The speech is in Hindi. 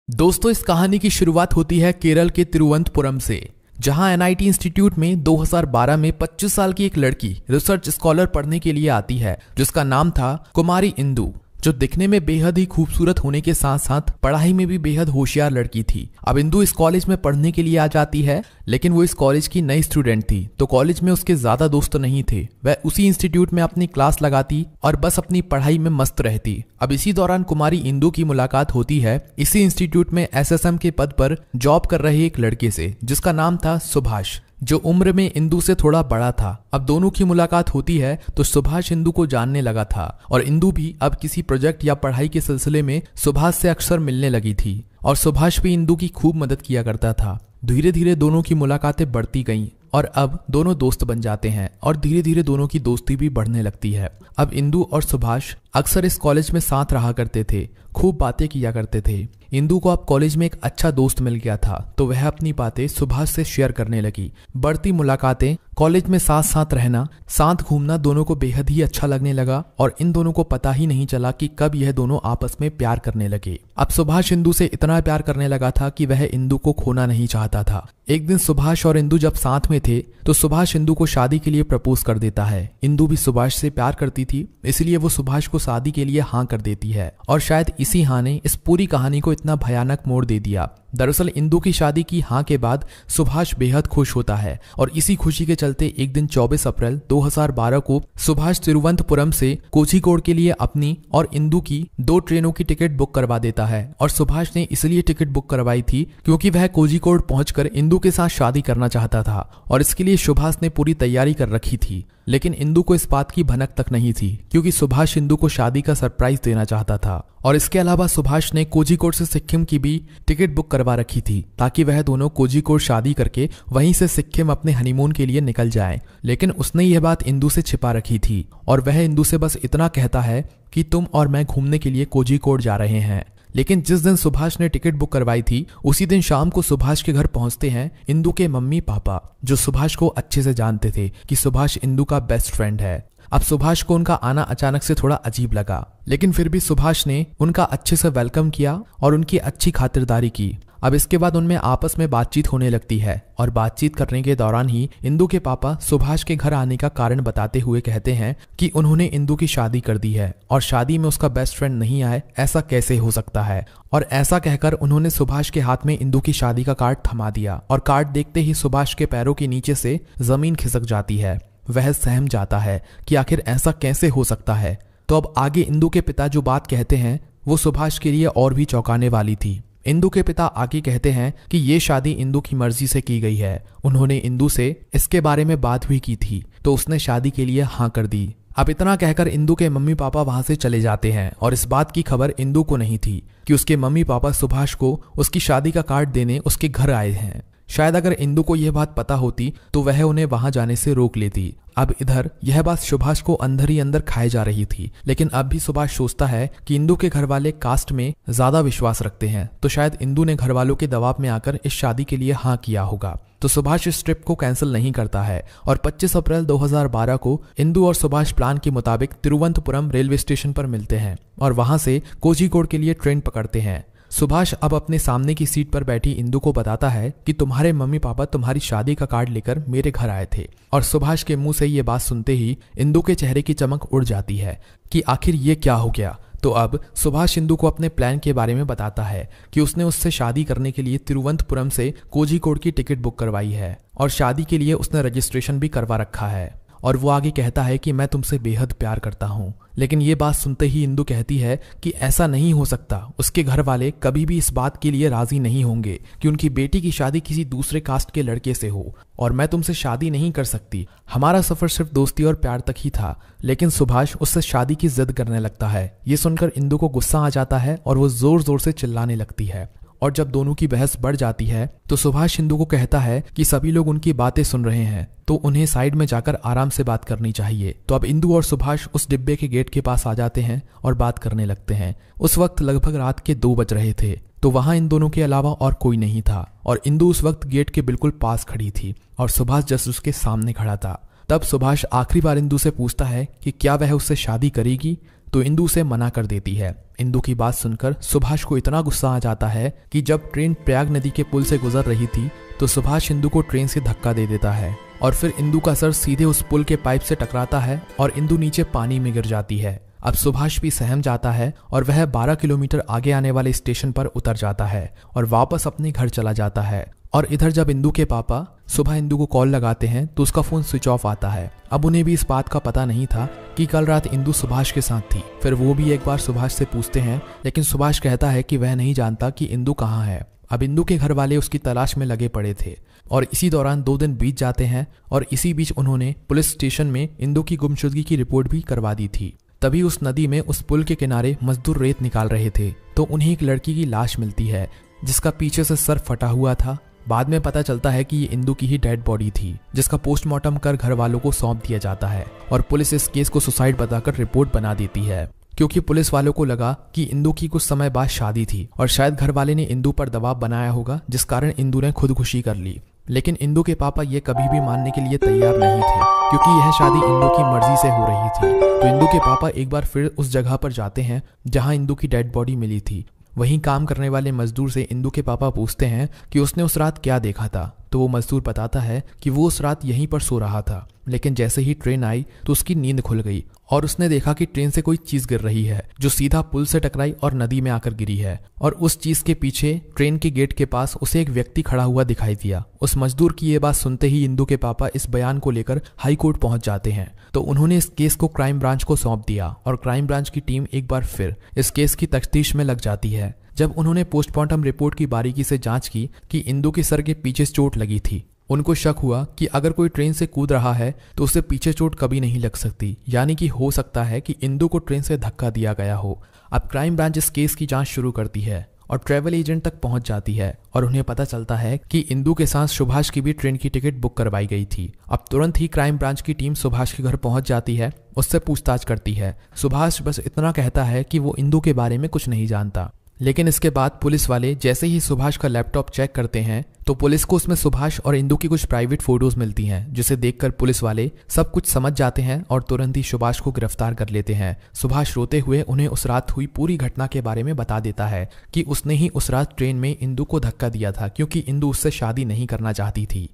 दोस्तों, इस कहानी की शुरुआत होती है केरल के तिरुवनंतपुरम से, जहां एनआईटी इंस्टीट्यूट में 2012 में 25 साल की एक लड़की रिसर्च स्कॉलर पढ़ने के लिए आती है, जिसका नाम था कुमारी इंदु, जो दिखने में बेहद ही खूबसूरत होने के साथ साथ पढ़ाई में भी बेहद होशियार लड़की थी। अब इंदु इस कॉलेज में पढ़ने के लिए आ जाती है, लेकिन वो इस कॉलेज की नई स्टूडेंट थी, तो कॉलेज में उसके ज्यादा दोस्त नहीं थे। वह उसी इंस्टीट्यूट में अपनी क्लास लगाती और बस अपनी पढ़ाई में मस्त रहती। अब इसी दौरान कुमारी इंदु की मुलाकात होती है इसी इंस्टीट्यूट में एसएसएम के पद पर जॉब कर रहे एक लड़के से, जिसका नाम था सुभाष, जो उम्र में इंदु से थोड़ा बड़ा था। अब दोनों की मुलाकात होती है तो सुभाष इंदु को जानने लगा था और इंदु भी अब किसी प्रोजेक्ट या पढ़ाई के सिलसिले में सुभाष से अक्सर मिलने लगी थी और सुभाष भी इंदु की खूब मदद किया करता था। धीरे धीरे दोनों की मुलाकातें बढ़ती गईं और अब दोनों दोस्त बन जाते हैं और धीरे धीरे दोनों की दोस्ती भी बढ़ने लगती है। अब इंदु और सुभाष अक्सर इस कॉलेज में साथ रहा करते थे, खूब बातें किया करते थे। इंदु को अब कॉलेज में एक अच्छा दोस्त मिल गया था, तो वह अपनी बातें सुभाष से शेयर करने लगी। बढ़ती मुलाकातें, कॉलेज में साथ साथ रहना, साथ घूमना दोनों को बेहद ही अच्छा लगने लगा और इन दोनों को पता ही नहीं चला कि कब यह दोनों आपस में प्यार करने लगे। अब सुभाष इंदु से इतना प्यार करने लगा था कि वह इंदु को खोना नहीं चाहता था। एक दिन सुभाष और इंदु जब साथ में थे तो सुभाष इंदु को शादी के लिए प्रपोज कर देता है। इंदु भी सुभाष से प्यार करती थी, इसलिए वो सुभाष को शादी के लिए हाँ कर देती है और शायद इसी हाँ ने इस पूरी कहानी को इतना भयानक मोड़ दे दिया। दरअसल इंदु की शादी की हाँ के बाद सुभाष बेहद खुश होता है और इसी खुशी के चलते एक दिन 24 अप्रैल 2012 को सुभाष तिरुवनंतपुरम से कोझीकोड के लिए अपनी और इंदु की 2 ट्रेनों की टिकट बुक करवा देता है। और सुभाष ने इसलिए टिकट बुक करवाई थी क्योंकि वह कोझीकोड पहुंचकर इंदु के साथ शादी करना चाहता था और इसके लिए सुभाष ने पूरी तैयारी कर रखी थी। लेकिन इंदु को इस बात की भनक तक नहीं थी क्योंकि सुभाष इंदु को शादी का सरप्राइज देना चाहता था। और इसके अलावा सुभाष ने कोझीकोड से सिक्किम की भी टिकट बुक करवा रखी थी ताकि वह दोनों कोझीकोड शादी करके वहीं से सिक्किम अपने हनीमून के लिए निकल जाएं। लेकिन उसने यह बात इंदु से छिपा रखी थी और वह इंदु से बस इतना कहता है कि तुम और मैं घूमने के लिए कोझीकोड जा रहे हैं। लेकिन जिस दिन सुभाष ने टिकट बुक करवाई थी उसी दिन शाम को सुभाष के घर पहुंचते हैं इंदु के मम्मी पापा, जो सुभाष को अच्छे से जानते थे कि सुभाष इंदु का बेस्ट फ्रेंड है। अब सुभाष को उनका आना अचानक से थोड़ा अजीब लगा, लेकिन फिर भी सुभाष ने उनका अच्छे से वेलकम किया और उनकी अच्छी खातिरदारी की। अब इसके बाद उनमें आपस में बातचीत होने लगती है और बातचीत करने के दौरान ही इंदु के पापा सुभाष के घर आने का कारण बताते हुए कहते हैं कि उन्होंने इंदु की शादी कर दी है और शादी में उसका बेस्ट फ्रेंड नहीं आए, ऐसा कैसे हो सकता है। और ऐसा कहकर उन्होंने सुभाष के हाथ में इंदु की शादी का कार्ड थमा दिया और कार्ड देखते ही सुभाष के पैरों के नीचे से जमीन खिसक जाती है। वह सहम जाता है कि आखिर ऐसा कैसे हो सकता है। तो अब आगे इंदु के पिता जो बात कहते हैं वो सुभाष के लिए और भी चौंकाने वाली थी। इंदु के पिता आगे कहते हैं कि ये शादी इंदु की मर्जी से की गई है। उन्होंने इंदु से इसके बारे में बात भी की थी तो उसने शादी के लिए हाँ कर दी। अब इतना कहकर इंदु के मम्मी पापा वहां से चले जाते हैं और इस बात की खबर इंदु को नहीं थी कि उसके मम्मी पापा सुभाष को उसकी शादी का कार्ड देने उसके घर आए हैं। शायद अगर इंदु को यह बात पता होती तो वह उन्हें वहां जाने से रोक लेती। अब इधर यह बात सुभाष को अंदर ही अंदर खाए जा रही थी, लेकिन अब भी सुभाष सोचता है कि इंदु के घर वाले कास्ट में ज्यादा विश्वास रखते हैं, तो शायद इंदु ने घर वालों के दबाव में आकर इस शादी के लिए हाँ किया होगा। तो सुभाष इस ट्रिप को कैंसिल नहीं करता है और 25 अप्रैल 2012 को इंदु और सुभाष प्लान के मुताबिक तिरुवनंतपुरम रेलवे स्टेशन पर मिलते हैं और वहां से कोझीकोड के लिए ट्रेन पकड़ते हैं। सुभाष अब अपने सामने की सीट पर बैठी इंदु को बताता है कि तुम्हारे मम्मी पापा तुम्हारी शादी का कार्ड लेकर मेरे घर आए थे। और सुभाष के मुंह से ये बात सुनते ही इंदु के चेहरे की चमक उड़ जाती है कि आखिर ये क्या हो गया। तो अब सुभाष इंदु को अपने प्लान के बारे में बताता है कि उसने उससे शादी करने के लिए तिरुवनंतपुरम से कोझीकोड की टिकट बुक करवाई है और शादी के लिए उसने रजिस्ट्रेशन भी करवा रखा है। और वो आगे कहता है कि मैं तुमसे बेहद प्यार करता हूँ। लेकिन ये बात सुनते ही इंदु कहती है कि ऐसा नहीं हो सकता, उसके घर वाले कभी भी इस बात के लिए राजी नहीं होंगे कि उनकी बेटी की शादी किसी दूसरे कास्ट के लड़के से हो और मैं तुमसे शादी नहीं कर सकती। हमारा सफर सिर्फ दोस्ती और प्यार तक ही था। लेकिन सुभाष उससे शादी की जिद करने लगता है। ये सुनकर इंदु को गुस्सा आ जाता है और वो जोर जोर से चिल्लाने लगती है। और जब दोनों की बहस बढ़ जाती है तो सुभाष इंदु को कहता है कि सभी लोग उनकी बातें सुन रहे हैं तो उन्हें साइड में जाकर आराम से बात करनी चाहिए। तो अब इंदु और सुभाष उस डिब्बे के गेट के पास आ जाते हैं और बात करने लगते हैं। उस वक्त लगभग रात के 2 बज रहे थे तो वहां इन दोनों के अलावा और कोई नहीं था और इंदु उस वक्त गेट के बिल्कुल पास खड़ी थी और सुभाष जस्ट उसके सामने खड़ा था। तब सुभाष आखिरी बार इंदु से पूछता है कि क्या वह उससे शादी करेगी। तो इंदु उसे मना कर देती है। इंदु की बात सुनकर सुभाष को इतना गुस्सा आ जाता है कि जब ट्रेन प्रयाग नदी के पुल से गुजर रही थी तो सुभाष इंदु को ट्रेन से धक्का दे देता है और फिर इंदु का सर सीधे उस पुल के पाइप से टकराता है और इंदु नीचे पानी में गिर जाती है। अब सुभाष भी सहम जाता है और वह 12 किलोमीटर आगे आने वाले स्टेशन पर उतर जाता है और वापस अपने घर चला जाता है। और इधर जब इंदु के पापा सुबह इंदु को कॉल लगाते हैं तो उसका फोन स्विच ऑफ आता है। अब उन्हें भी इस बात का पता नहीं था कि कल रात इंदु सुभाष के साथ थी। फिर वो भी एक बार सुभाष से पूछते हैं, लेकिन सुभाष कहता है कि वह नहीं जानता कि इंदु कहाँ है। अब इंदु के घर वाले उसकी तलाश में लगे पड़े थे और इसी दौरान 2 दिन बीत जाते हैं और इसी बीच उन्होंने पुलिस स्टेशन में इंदु की गुमशुदगी की रिपोर्ट भी करवा दी थी। तभी उस नदी में उस पुल के किनारे मजदूर रेत निकाल रहे थे तो उन्हें एक लड़की की लाश मिलती है जिसका पीछे से सर फटा हुआ था। बाद में पता चलता है कि ये इंदु की ही डेड बॉडी थी जिसका पोस्टमार्टम कर घर वालों को सौंप दिया जाता है और पुलिस इस केस को सुसाइड बताकर रिपोर्ट बना देती है, क्योंकि पुलिस वालों को लगा कि इंदु की कुछ समय बाद शादी थी और शायद घर वाले ने इंदु पर दबाव बनाया होगा जिस कारण इंदु ने खुदकुशी कर ली। लेकिन इंदु के पापा ये कभी भी मानने के लिए तैयार नहीं थे क्योंकि यह शादी इंदु की मर्जी से हो रही थी। तो इंदु के पापा एक बार फिर उस जगह पर जाते हैं जहां इंदु की डेड बॉडी मिली थी। वहीं काम करने वाले मजदूर से इंदु के पापा पूछते हैं कि उसने उस रात क्या देखा था। तो वो मजदूर बताता है कि वो उस रात यहीं पर सो रहा था, लेकिन जैसे ही ट्रेन आई तो उसकी नींद खुल गई और उसने देखा कि ट्रेन से कोई चीज गिर रही है जो सीधा पुल से टकराई और नदी में आकर गिरी है। और उस चीज के पीछे ट्रेन के गेट के पास उसे एक व्यक्ति खड़ा हुआ दिखाई दिया। उस मजदूर की ये बात सुनते ही इंदु के पापा इस बयान को लेकर हाई कोर्ट पहुंच जाते हैं। तो उन्होंने इस केस को क्राइम ब्रांच को सौंप दिया और क्राइम ब्रांच की टीम एक बार फिर इस केस की तफ्तीश में लग जाती है। जब उन्होंने पोस्टमार्टम रिपोर्ट की बारीकी से जांच की कि इंदु के सर के पीछे चोट लगी थी, उनको शक हुआ कि अगर कोई ट्रेन से कूद रहा है तो उसे पीछे चोट कभी नहीं लग सकती, यानी कि हो सकता है कि इंदु को ट्रेन से धक्का दिया गया हो। अब क्राइम ब्रांच इस केस की जांच शुरू करती है और ट्रैवल एजेंट तक पहुंच जाती है और उन्हें पता चलता है कि इंदु के साथ सुभाष की भी ट्रेन की टिकट बुक करवाई गई थी। अब तुरंत ही क्राइम ब्रांच की टीम सुभाष के घर पहुंच जाती है, उससे पूछताछ करती है। सुभाष बस इतना कहता है कि वो इंदु के बारे में कुछ नहीं जानता। लेकिन इसके बाद पुलिस वाले जैसे ही सुभाष का लैपटॉप चेक करते हैं तो पुलिस को उसमें सुभाष और इंदु की कुछ प्राइवेट फोटोज मिलती हैं, जिसे देखकर पुलिस वाले सब कुछ समझ जाते हैं और तुरंत ही सुभाष को गिरफ्तार कर लेते हैं। सुभाष रोते हुए उन्हें उस रात हुई पूरी घटना के बारे में बता देता है कि उसने ही उस रात ट्रेन में इंदु को धक्का दिया था क्योंकि इंदु उससे शादी नहीं करना चाहती थी।